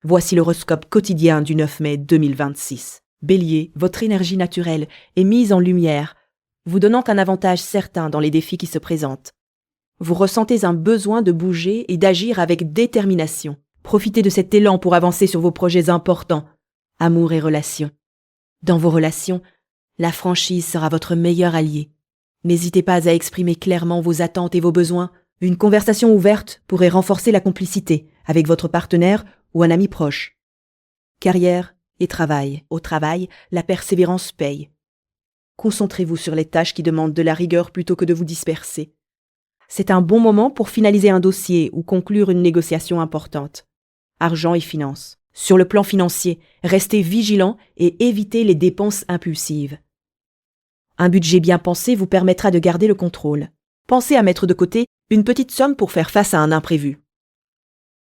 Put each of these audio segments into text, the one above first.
Voici l'horoscope quotidien du 9 mai 2026. Bélier, votre énergie naturelle est mise en lumière, vous donnant un avantage certain dans les défis qui se présentent. Vous ressentez un besoin de bouger et d'agir avec détermination. Profitez de cet élan pour avancer sur vos projets importants. Amour et relations. Dans vos relations, la franchise sera votre meilleur allié. N'hésitez pas à exprimer clairement vos attentes et vos besoins. Une conversation ouverte pourrait renforcer la complicité avec votre partenaire ou un ami proche. Carrière et travail. Au travail, la persévérance paye. Concentrez-vous sur les tâches qui demandent de la rigueur plutôt que de vous disperser. C'est un bon moment pour finaliser un dossier ou conclure une négociation importante. Argent et finances. Sur le plan financier, restez vigilant et évitez les dépenses impulsives. Un budget bien pensé vous permettra de garder le contrôle. Pensez à mettre de côté une petite somme pour faire face à un imprévu.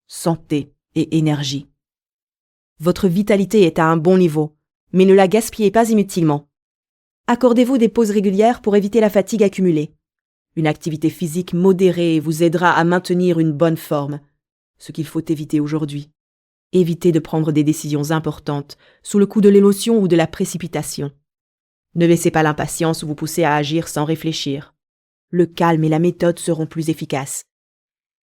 Santé et énergie. Votre vitalité est à un bon niveau, mais ne la gaspillez pas inutilement. Accordez-vous des pauses régulières pour éviter la fatigue accumulée. Une activité physique modérée vous aidera à maintenir une bonne forme, ce qu'il faut éviter aujourd'hui. Évitez de prendre des décisions importantes sous le coup de l'émotion ou de la précipitation. Ne laissez pas l'impatience vous pousser à agir sans réfléchir. Le calme et la méthode seront plus efficaces.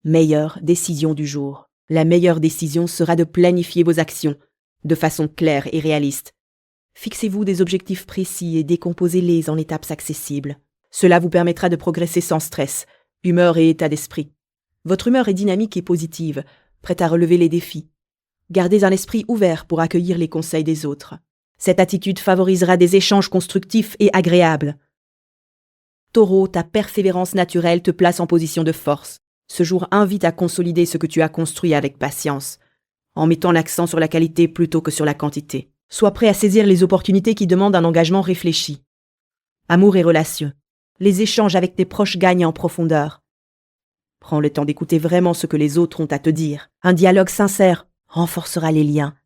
Meilleure décision du jour. La meilleure décision sera de planifier vos actions de façon claire et réaliste. Fixez-vous des objectifs précis et décomposez-les en étapes accessibles. Cela vous permettra de progresser sans stress, humeur et état d'esprit. Votre humeur est dynamique et positive, prête à relever les défis. Gardez un esprit ouvert pour accueillir les conseils des autres. Cette attitude favorisera des échanges constructifs et agréables. Taureau, ta persévérance naturelle te place en position de force. Ce jour invite à consolider ce que tu as construit avec patience, en mettant l'accent sur la qualité plutôt que sur la quantité. Sois prêt à saisir les opportunités qui demandent un engagement réfléchi. Amour et relations. Les échanges avec tes proches gagnent en profondeur. Prends le temps d'écouter vraiment ce que les autres ont à te dire. Un dialogue sincère renforcera les liens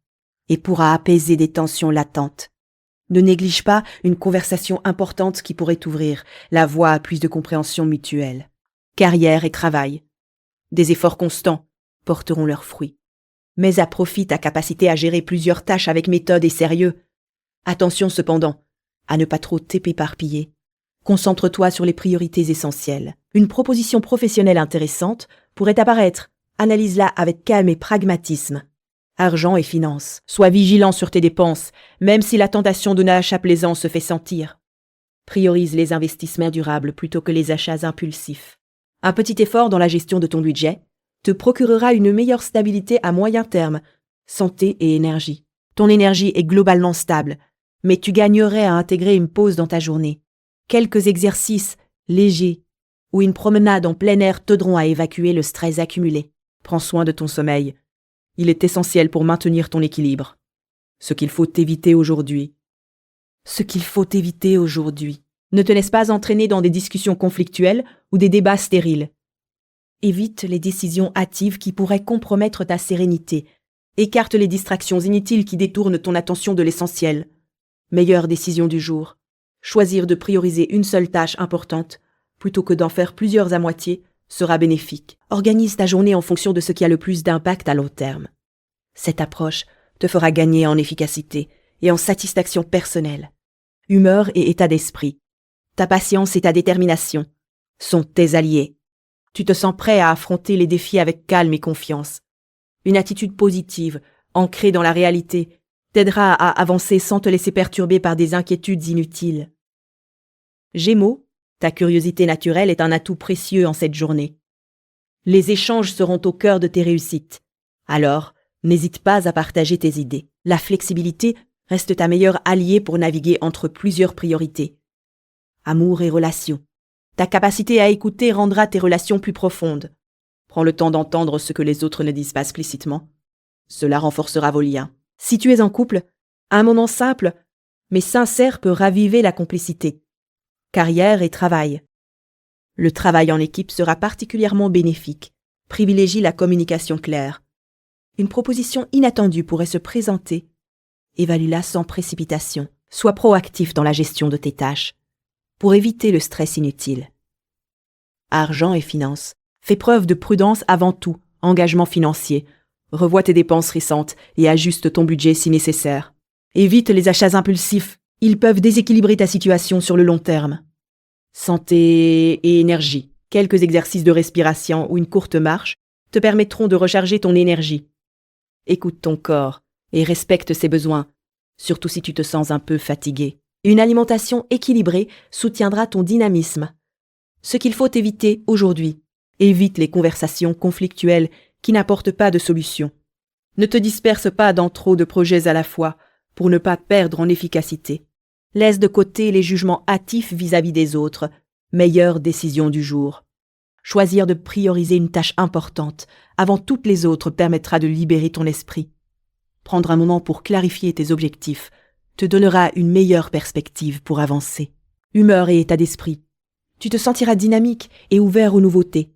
et pourra apaiser des tensions latentes. Ne néglige pas une conversation importante qui pourrait t'ouvrir la voie à plus de compréhension mutuelle. Carrière et travail. Des efforts constants porteront leurs fruits. Mets à profit ta capacité à gérer plusieurs tâches avec méthode et sérieux. Attention cependant à ne pas trop t'éparpiller. Concentre-toi sur les priorités essentielles. Une proposition professionnelle intéressante pourrait apparaître. Analyse-la avec calme et pragmatisme. Argent et finances. Sois vigilant sur tes dépenses, même si la tentation d'un achat plaisant se fait sentir. Priorise les investissements durables plutôt que les achats impulsifs. Un petit effort dans la gestion de ton budget te procurera une meilleure stabilité à moyen terme, santé et énergie. Ton énergie est globalement stable, mais tu gagnerais à intégrer une pause dans ta journée. Quelques exercices légers ou une promenade en plein air t'aideront à évacuer le stress accumulé. Prends soin de ton sommeil. Il est essentiel pour maintenir ton équilibre. Ce qu'il faut éviter aujourd'hui. Ne te laisse pas entraîner dans des discussions conflictuelles ou des débats stériles. Évite les décisions hâtives qui pourraient compromettre ta sérénité. Écarte les distractions inutiles qui détournent ton attention de l'essentiel. Meilleure décision du jour. Choisir de prioriser une seule tâche importante plutôt que d'en faire plusieurs à moitié sera bénéfique. Organise ta journée en fonction de ce qui a le plus d'impact à long terme. Cette approche te fera gagner en efficacité et en satisfaction personnelle. Humeur et état d'esprit. Ta patience et ta détermination sont tes alliés. Tu te sens prêt à affronter les défis avec calme et confiance. Une attitude positive, ancrée dans la réalité, t'aidera à avancer sans te laisser perturber par des inquiétudes inutiles. Gémeaux, ta curiosité naturelle est un atout précieux en cette journée. Les échanges seront au cœur de tes réussites. Alors, n'hésite pas à partager tes idées. La flexibilité reste ta meilleure alliée pour naviguer entre plusieurs priorités. Amour et relations. Ta capacité à écouter rendra tes relations plus profondes. Prends le temps d'entendre ce que les autres ne disent pas explicitement. Cela renforcera vos liens. Si tu es en couple, un moment simple, mais sincère peut raviver la complicité. Carrière et travail. Le travail en équipe sera particulièrement bénéfique. Privilégie la communication claire. Une proposition inattendue pourrait se présenter. Évalue-la sans précipitation. Sois proactif dans la gestion de tes tâches, pour éviter le stress inutile. Argent et finances. Fais preuve de prudence avant tout, engagement financier. Revois tes dépenses récentes et ajuste ton budget si nécessaire. Évite les achats impulsifs. Ils peuvent déséquilibrer ta situation sur le long terme. Santé et énergie. Quelques exercices de respiration ou une courte marche te permettront de recharger ton énergie. Écoute ton corps et respecte ses besoins, surtout si tu te sens un peu fatigué. Une alimentation équilibrée soutiendra ton dynamisme. Ce qu'il faut éviter aujourd'hui, évite les conversations conflictuelles qui n'apportent pas de solution. Ne te disperse pas dans trop de projets à la fois pour ne pas perdre en efficacité. Laisse de côté les jugements hâtifs vis-à-vis des autres. Meilleure décision du jour. Choisir de prioriser une tâche importante avant toutes les autres permettra de libérer ton esprit. Prendre un moment pour clarifier tes objectifs te donnera une meilleure perspective pour avancer. Humeur et état d'esprit. Tu te sentiras dynamique et ouvert aux nouveautés.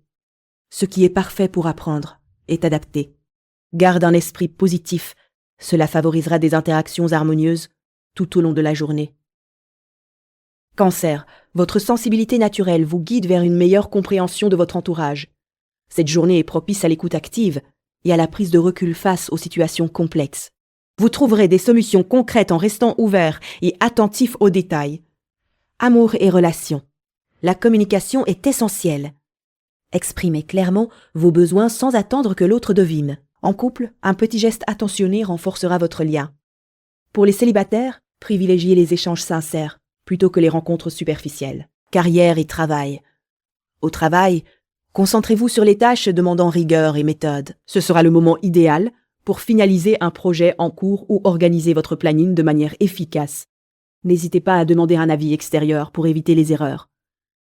Ce qui est parfait pour apprendre est adapté. Garde un esprit positif. Cela favorisera des interactions harmonieuses tout au long de la journée. Cancer, votre sensibilité naturelle vous guide vers une meilleure compréhension de votre entourage. Cette journée est propice à l'écoute active et à la prise de recul face aux situations complexes. Vous trouverez des solutions concrètes en restant ouvert et attentif aux détails. Amour et relations. La communication est essentielle. Exprimez clairement vos besoins sans attendre que l'autre devine. En couple, un petit geste attentionné renforcera votre lien. Pour les célibataires, privilégiez les échanges sincères plutôt que les rencontres superficielles. Carrière et travail. Au travail, concentrez-vous sur les tâches demandant rigueur et méthode. Ce sera le moment idéal pour finaliser un projet en cours ou organiser votre planning de manière efficace. N'hésitez pas à demander un avis extérieur pour éviter les erreurs.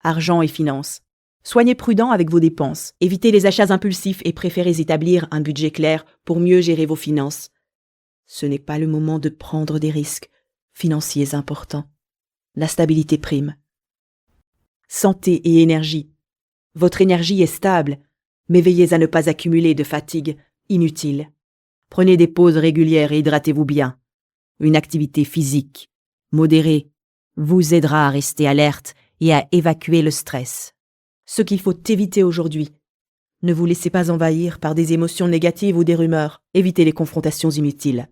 Argent et finances. Soyez prudent avec vos dépenses. Évitez les achats impulsifs et préférez établir un budget clair pour mieux gérer vos finances. Ce n'est pas le moment de prendre des risques financiers importants. La stabilité prime. Santé et énergie. Votre énergie est stable, mais veillez à ne pas accumuler de fatigue inutile. Prenez des pauses régulières et hydratez-vous bien. Une activité physique, modérée, vous aidera à rester alerte et à évacuer le stress. Ce qu'il faut éviter aujourd'hui. Ne vous laissez pas envahir par des émotions négatives ou des rumeurs. Évitez les confrontations inutiles.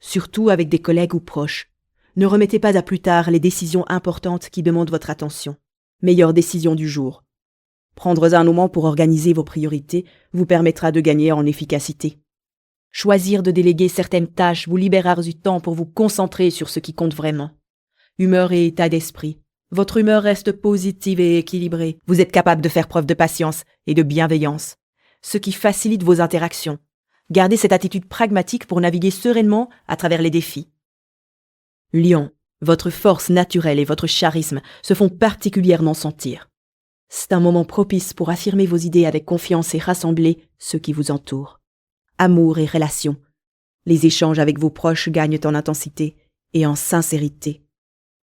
Surtout avec des collègues ou proches. Ne remettez pas à plus tard les décisions importantes qui demandent votre attention. Meilleure décision du jour. Prendre un moment pour organiser vos priorités vous permettra de gagner en efficacité. Choisir de déléguer certaines tâches vous libérera du temps pour vous concentrer sur ce qui compte vraiment. Humeur et état d'esprit. Votre humeur reste positive et équilibrée. Vous êtes capable de faire preuve de patience et de bienveillance, ce qui facilite vos interactions. Gardez cette attitude pragmatique pour naviguer sereinement à travers les défis. Lion, votre force naturelle et votre charisme se font particulièrement sentir. C'est un moment propice pour affirmer vos idées avec confiance et rassembler ceux qui vous entourent. Amour et relations. Les échanges avec vos proches gagnent en intensité et en sincérité.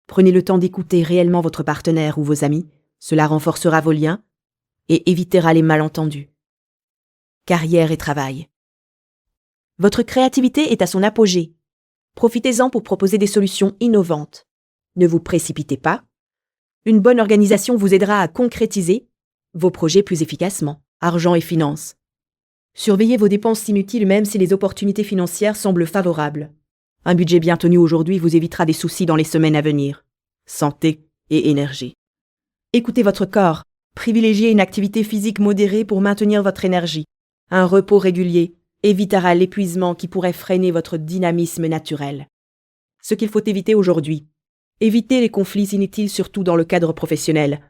Prenez le temps d'écouter réellement votre partenaire ou vos amis, cela renforcera vos liens et évitera les malentendus. Carrière et travail. Votre créativité est à son apogée. Profitez-en pour proposer des solutions innovantes. Ne vous précipitez pas. Une bonne organisation vous aidera à concrétiser vos projets plus efficacement. Argent et finances. Surveillez vos dépenses inutiles même si les opportunités financières semblent favorables. Un budget bien tenu aujourd'hui vous évitera des soucis dans les semaines à venir. Santé et énergie. Écoutez votre corps. Privilégiez une activité physique modérée pour maintenir votre énergie. Un repos régulier évitera l'épuisement qui pourrait freiner votre dynamisme naturel. Ce qu'il faut éviter aujourd'hui. Évitez les conflits inutiles surtout dans le cadre professionnel.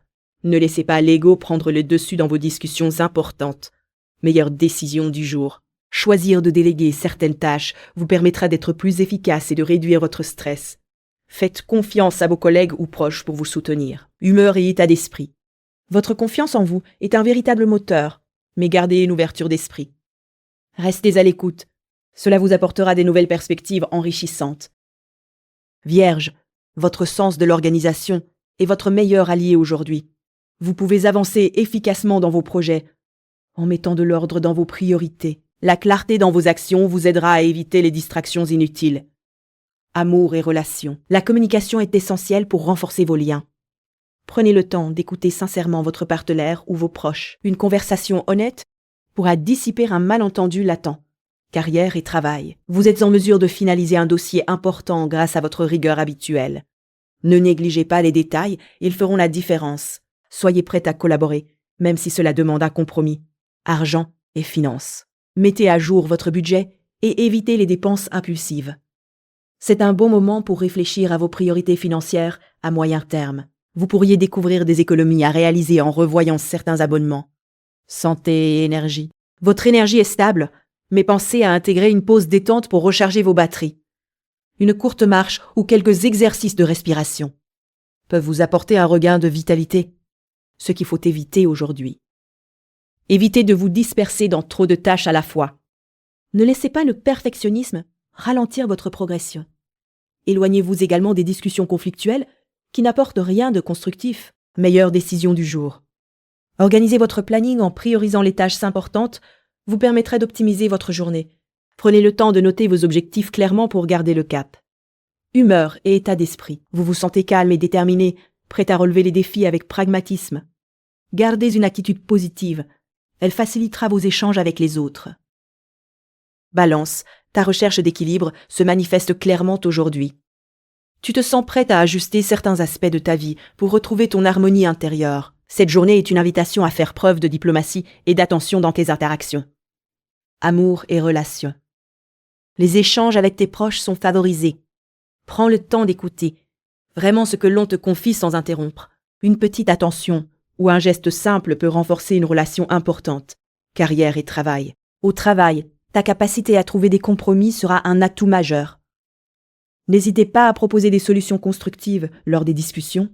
Ne laissez pas l'ego prendre le dessus dans vos discussions importantes. Meilleure décision du jour. Choisir de déléguer certaines tâches vous permettra d'être plus efficace et de réduire votre stress. Faites confiance à vos collègues ou proches pour vous soutenir. Humeur et état d'esprit. Votre confiance en vous est un véritable moteur, mais gardez une ouverture d'esprit. Restez à l'écoute. Cela vous apportera des nouvelles perspectives enrichissantes. Vierge, votre sens de l'organisation est votre meilleur allié aujourd'hui. Vous pouvez avancer efficacement dans vos projets en mettant de l'ordre dans vos priorités. La clarté dans vos actions vous aidera à éviter les distractions inutiles. Amour et relations. La communication est essentielle pour renforcer vos liens. Prenez le temps d'écouter sincèrement votre partenaire ou vos proches. Une conversation honnête pourra dissiper un malentendu latent, Carrière et travail. Vous êtes en mesure de finaliser un dossier important grâce à votre rigueur habituelle. Ne négligez pas les détails, ils feront la différence. Soyez prête à collaborer, même si cela demande un compromis. Argent et finances. Mettez à jour votre budget et évitez les dépenses impulsives. C'est un bon moment pour réfléchir à vos priorités financières à moyen terme. Vous pourriez découvrir des économies à réaliser en revoyant certains abonnements. Santé et énergie. Votre énergie est stable, mais pensez à intégrer une pause détente pour recharger vos batteries. Une courte marche ou quelques exercices de respiration peuvent vous apporter un regain de vitalité, ce qu'il faut éviter aujourd'hui. Évitez de vous disperser dans trop de tâches à la fois. Ne laissez pas le perfectionnisme ralentir votre progression. Éloignez-vous également des discussions conflictuelles qui n'apportent rien de constructif. Meilleure décision du jour. Organisez votre planning en priorisant les tâches importantes vous permettra d'optimiser votre journée. Prenez le temps de noter vos objectifs clairement pour garder le cap. Humeur et état d'esprit. Vous vous sentez calme et déterminé, prêt à relever les défis avec pragmatisme. Gardez une attitude positive. Elle facilitera vos échanges avec les autres. Balance. Ta recherche d'équilibre se manifeste clairement aujourd'hui. Tu te sens prête à ajuster certains aspects de ta vie pour retrouver ton harmonie intérieure. Cette journée est une invitation à faire preuve de diplomatie et d'attention dans tes interactions. Amour et relations. Les échanges avec tes proches sont favorisés. Prends le temps d'écouter, vraiment ce que l'on te confie sans interrompre. Une petite attention ou un geste simple peut renforcer une relation importante. Carrière et travail. Au travail, ta capacité à trouver des compromis sera un atout majeur. N'hésitez pas à proposer des solutions constructives lors des discussions.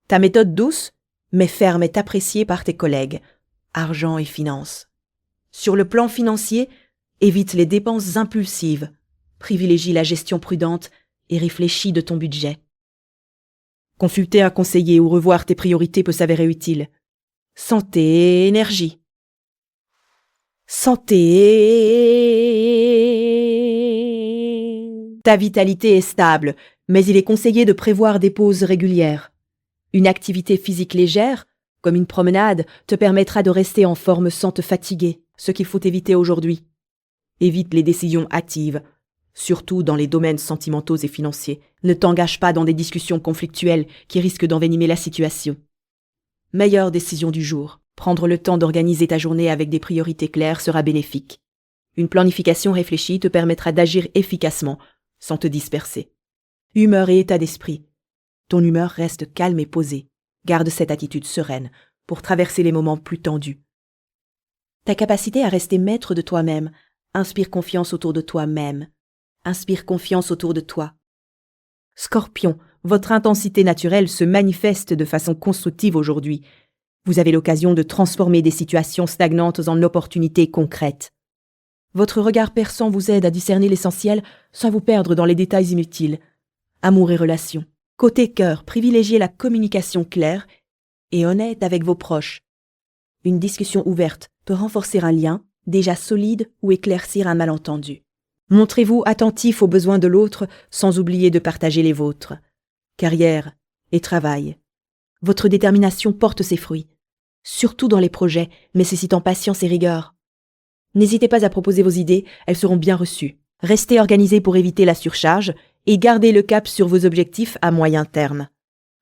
Ta méthode douce, mais ferme est appréciée par tes collègues. Argent et finances. Sur le plan financier, évite les dépenses impulsives. Privilégie la gestion prudente et réfléchis de ton budget. Consulter un conseiller ou revoir tes priorités peut s'avérer utile. Santé et énergie. Santé. Ta vitalité est stable, mais il est conseillé de prévoir des pauses régulières. Une activité physique légère, comme une promenade, te permettra de rester en forme sans te fatiguer, ce qu'il faut éviter aujourd'hui. Évite les décisions hâtives, surtout dans les domaines sentimentaux et financiers. Ne t'engage pas dans des discussions conflictuelles qui risquent d'envenimer la situation. Meilleure décision du jour. Prendre le temps d'organiser ta journée avec des priorités claires sera bénéfique. Une planification réfléchie te permettra d'agir efficacement, sans te disperser. Humeur et état d'esprit. Ton humeur reste calme et posée. Garde cette attitude sereine pour traverser les moments plus tendus. Ta capacité à rester maître de toi-même inspire confiance autour de toi-même. Inspire confiance autour de toi. Scorpion, votre intensité naturelle se manifeste de façon constructive aujourd'hui. Vous avez l'occasion de transformer des situations stagnantes en opportunités concrètes. Votre regard perçant vous aide à discerner l'essentiel sans vous perdre dans les détails inutiles. Amour et relations. Côté cœur, privilégiez la communication claire et honnête avec vos proches. Une discussion ouverte peut renforcer un lien déjà solide ou éclaircir un malentendu. Montrez-vous attentif aux besoins de l'autre sans oublier de partager les vôtres. Carrière et travail. Votre détermination porte ses fruits, surtout dans les projets nécessitant patience et rigueur. N'hésitez pas à proposer vos idées, elles seront bien reçues. Restez organisé pour éviter la surcharge et gardez le cap sur vos objectifs à moyen terme.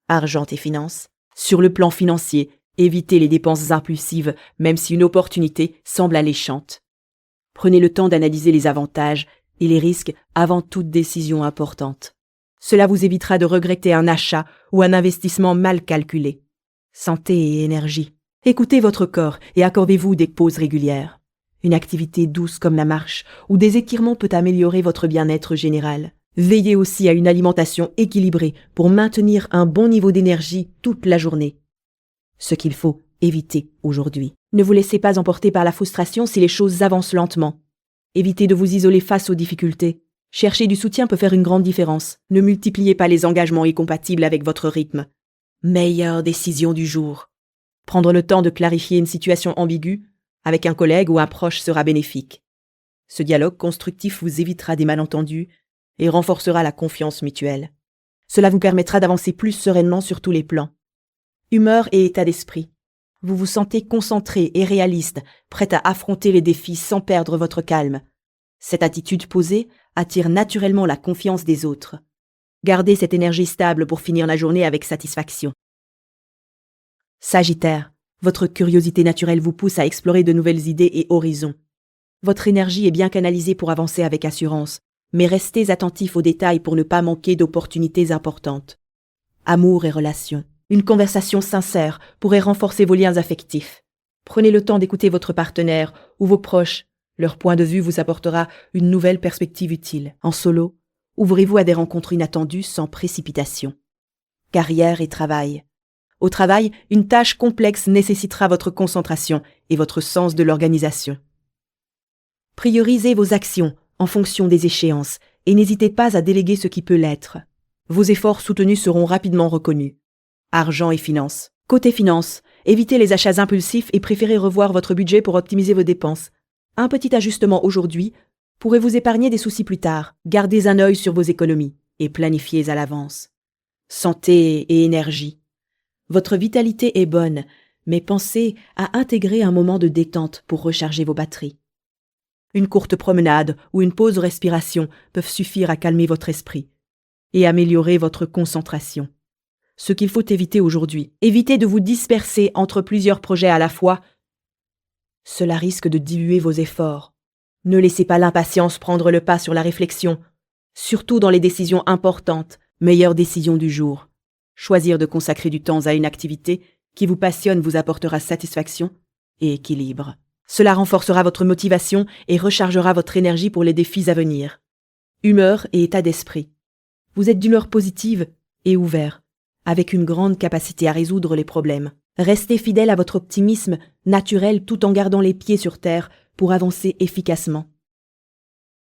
Argent et finances. Sur le plan financier, évitez les dépenses impulsives, même si une opportunité semble alléchante. Prenez le temps d'analyser les avantages et les risques avant toute décision importante. Cela vous évitera de regretter un achat ou un investissement mal calculé. Santé et énergie. Écoutez votre corps et accordez-vous des pauses régulières. Une activité douce comme la marche ou des étirements peut améliorer votre bien-être général. Veillez aussi à une alimentation équilibrée pour maintenir un bon niveau d'énergie toute la journée. Ce qu'il faut éviter aujourd'hui. Ne vous laissez pas emporter par la frustration si les choses avancent lentement. Évitez de vous isoler face aux difficultés. Chercher du soutien peut faire une grande différence. Ne multipliez pas les engagements incompatibles avec votre rythme. Meilleure décision du jour. Prendre le temps de clarifier une situation ambiguë avec un collègue ou un proche sera bénéfique. Ce dialogue constructif vous évitera des malentendus et renforcera la confiance mutuelle. Cela vous permettra d'avancer plus sereinement sur tous les plans. Humeur et état d'esprit. Vous vous sentez concentré et réaliste, prêt à affronter les défis sans perdre votre calme. Cette attitude posée attire naturellement la confiance des autres. Gardez cette énergie stable pour finir la journée avec satisfaction. Sagittaire, votre curiosité naturelle vous pousse à explorer de nouvelles idées et horizons. Votre énergie est bien canalisée pour avancer avec assurance, mais restez attentif aux détails pour ne pas manquer d'opportunités importantes. Amour et relations. Une conversation sincère pourrait renforcer vos liens affectifs. Prenez le temps d'écouter votre partenaire ou vos proches. Leur point de vue vous apportera une nouvelle perspective utile. En solo, ouvrez-vous à des rencontres inattendues sans précipitation. Carrière et travail. Au travail, une tâche complexe nécessitera votre concentration et votre sens de l'organisation. Priorisez vos actions en fonction des échéances et n'hésitez pas à déléguer ce qui peut l'être. Vos efforts soutenus seront rapidement reconnus. Argent et finances. Côté finances, évitez les achats impulsifs et préférez revoir votre budget pour optimiser vos dépenses. Un petit ajustement aujourd'hui pourrait vous épargner des soucis plus tard. Gardez un œil sur vos économies et planifiez à l'avance. Santé et énergie. Votre vitalité est bonne, mais pensez à intégrer un moment de détente pour recharger vos batteries. Une courte promenade ou une pause respiration peuvent suffire à calmer votre esprit et améliorer votre concentration. Ce qu'il faut éviter aujourd'hui, évitez de vous disperser entre plusieurs projets à la fois. Cela risque de diluer vos efforts. Ne laissez pas l'impatience prendre le pas sur la réflexion, surtout dans les décisions importantes, meilleure décision du jour. Choisir de consacrer du temps à une activité qui vous passionne vous apportera satisfaction et équilibre. Cela renforcera votre motivation et rechargera votre énergie pour les défis à venir. Humeur et état d'esprit. Vous êtes d'humeur positive et ouvert, avec une grande capacité à résoudre les problèmes. Restez fidèle à votre optimisme naturel tout en gardant les pieds sur terre pour avancer efficacement.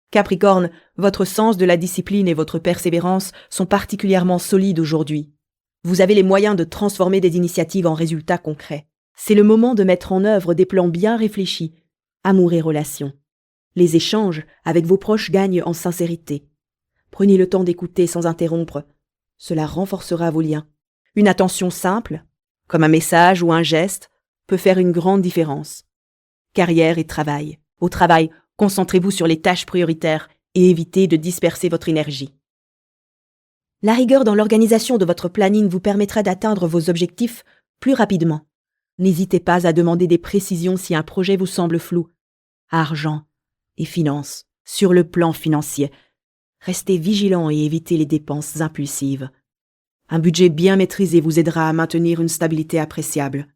Capricorne, votre sens de la discipline et votre persévérance sont particulièrement solides aujourd'hui. Vous avez les moyens de transformer des initiatives en résultats concrets. C'est le moment de mettre en œuvre des plans bien réfléchis. Amour et relations. Les échanges avec vos proches gagnent en sincérité. Prenez le temps d'écouter sans interrompre. Cela renforcera vos liens. Une attention simple, comme un message ou un geste, peut faire une grande différence. Carrière et travail. Au travail, concentrez-vous sur les tâches prioritaires et évitez de disperser votre énergie. La rigueur dans l'organisation de votre planning vous permettra d'atteindre vos objectifs plus rapidement. N'hésitez pas à demander des précisions si un projet vous semble flou. Argent et finances. Sur le plan financier, restez vigilant et évitez les dépenses impulsives. Un budget bien maîtrisé vous aidera à maintenir une stabilité appréciable.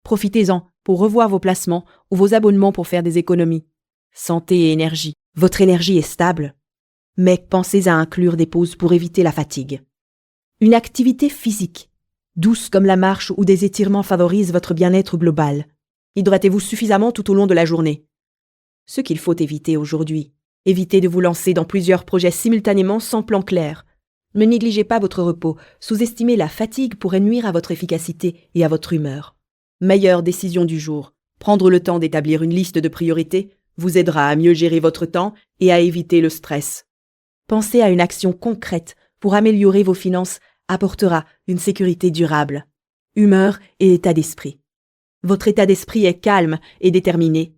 Profitez-en pour revoir vos placements ou vos abonnements pour faire des économies. Santé et énergie. Votre énergie est stable, mais pensez à inclure des pauses pour éviter la fatigue. Une activité physique, douce comme la marche ou des étirements favorise votre bien-être global. Hydratez-vous suffisamment tout au long de la journée. Ce qu'il faut éviter aujourd'hui, évitez de vous lancer dans plusieurs projets simultanément sans plan clair. Ne négligez pas votre repos, sous-estimer la fatigue pourrait nuire à votre efficacité et à votre humeur. Meilleure décision du jour, prendre le temps d'établir une liste de priorités vous aidera à mieux gérer votre temps et à éviter le stress. Pensez à une action concrète pour améliorer vos finances apportera une sécurité durable. Humeur et état d'esprit. Votre état d'esprit est calme et déterminé.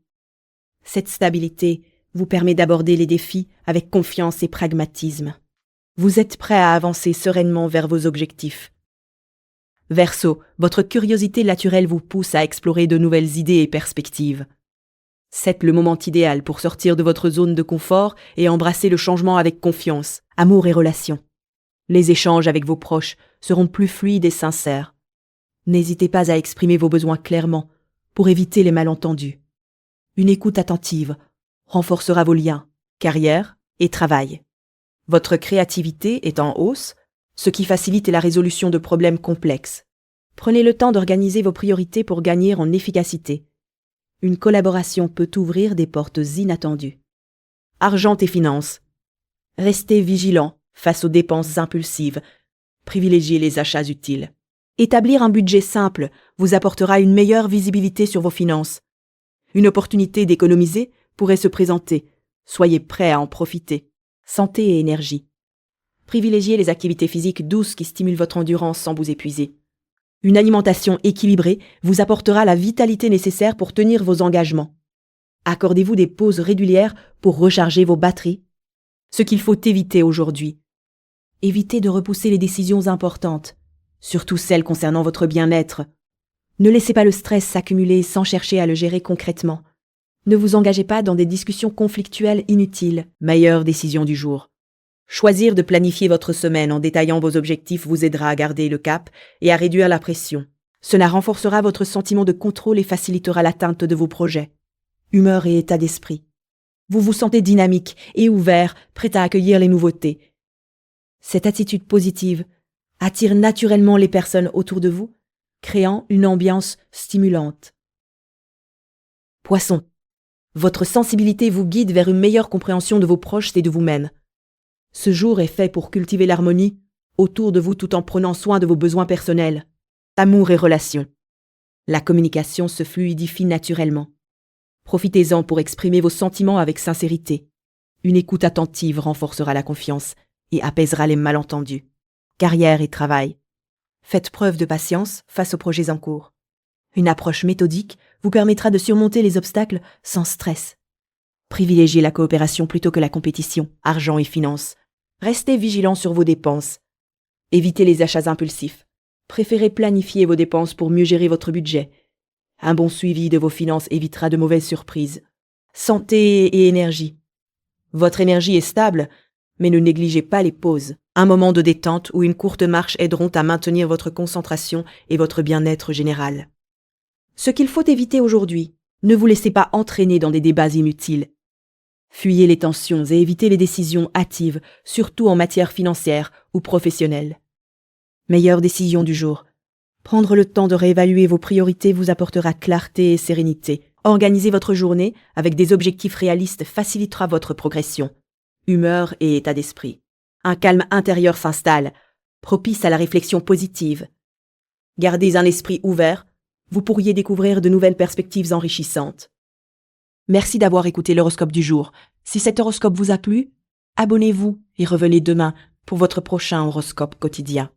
Cette stabilité vous permet d'aborder les défis avec confiance et pragmatisme. Vous êtes prêt à avancer sereinement vers vos objectifs. Verseau, votre curiosité naturelle vous pousse à explorer de nouvelles idées et perspectives. C'est le moment idéal pour sortir de votre zone de confort et embrasser le changement avec confiance, amour et relations. Les échanges avec vos proches seront plus fluides et sincères. N'hésitez pas à exprimer vos besoins clairement pour éviter les malentendus. Une écoute attentive renforcera vos liens, carrière et travail. Votre créativité est en hausse, ce qui facilite la résolution de problèmes complexes. Prenez le temps d'organiser vos priorités pour gagner en efficacité. Une collaboration peut ouvrir des portes inattendues. Argent et finances. Restez vigilant face aux dépenses impulsives. Privilégiez les achats utiles. Établir un budget simple vous apportera une meilleure visibilité sur vos finances. Une opportunité d'économiser pourrait se présenter. Soyez prêts à en profiter. Santé et énergie. Privilégiez les activités physiques douces qui stimulent votre endurance sans vous épuiser. Une alimentation équilibrée vous apportera la vitalité nécessaire pour tenir vos engagements. Accordez-vous des pauses régulières pour recharger vos batteries. Ce qu'il faut éviter aujourd'hui. Évitez de repousser les décisions importantes, surtout celles concernant votre bien-être. Ne laissez pas le stress s'accumuler sans chercher à le gérer concrètement. Ne vous engagez pas dans des discussions conflictuelles inutiles. Meilleure décision du jour. Choisir de planifier votre semaine en détaillant vos objectifs vous aidera à garder le cap et à réduire la pression. Cela renforcera votre sentiment de contrôle et facilitera l'atteinte de vos projets. Humeur et état d'esprit. Vous vous sentez dynamique et ouvert, prêt à accueillir les nouveautés. Cette attitude positive attire naturellement les personnes autour de vous, créant une ambiance stimulante. Poisson. Votre sensibilité vous guide vers une meilleure compréhension de vos proches et de vous-même. Ce jour est fait pour cultiver l'harmonie autour de vous tout en prenant soin de vos besoins personnels, amour et relations. La communication se fluidifie naturellement. Profitez-en pour exprimer vos sentiments avec sincérité. Une écoute attentive renforcera la confiance et apaisera les malentendus. Carrière et travail. Faites preuve de patience face aux projets en cours. Une approche méthodique vous permettra de surmonter les obstacles sans stress. Privilégiez la coopération plutôt que la compétition, argent et finances. Restez vigilant sur vos dépenses. Évitez les achats impulsifs. Préférez planifier vos dépenses pour mieux gérer votre budget. Un bon suivi de vos finances évitera de mauvaises surprises. Santé et énergie. Votre énergie est stable, mais ne négligez pas les pauses. Un moment de détente ou une courte marche aideront à maintenir votre concentration et votre bien-être général. Ce qu'il faut éviter aujourd'hui, ne vous laissez pas entraîner dans des débats inutiles. Fuyez les tensions et évitez les décisions hâtives, surtout en matière financière ou professionnelle. Meilleure décision du jour. Prendre le temps de réévaluer vos priorités vous apportera clarté et sérénité. Organiser votre journée avec des objectifs réalistes facilitera votre progression. Humeur et état d'esprit. Un calme intérieur s'installe, propice à la réflexion positive. Gardez un esprit ouvert, vous pourriez découvrir de nouvelles perspectives enrichissantes. Merci d'avoir écouté l'horoscope du jour. Si cet horoscope vous a plu, abonnez-vous et revenez demain pour votre prochain horoscope quotidien.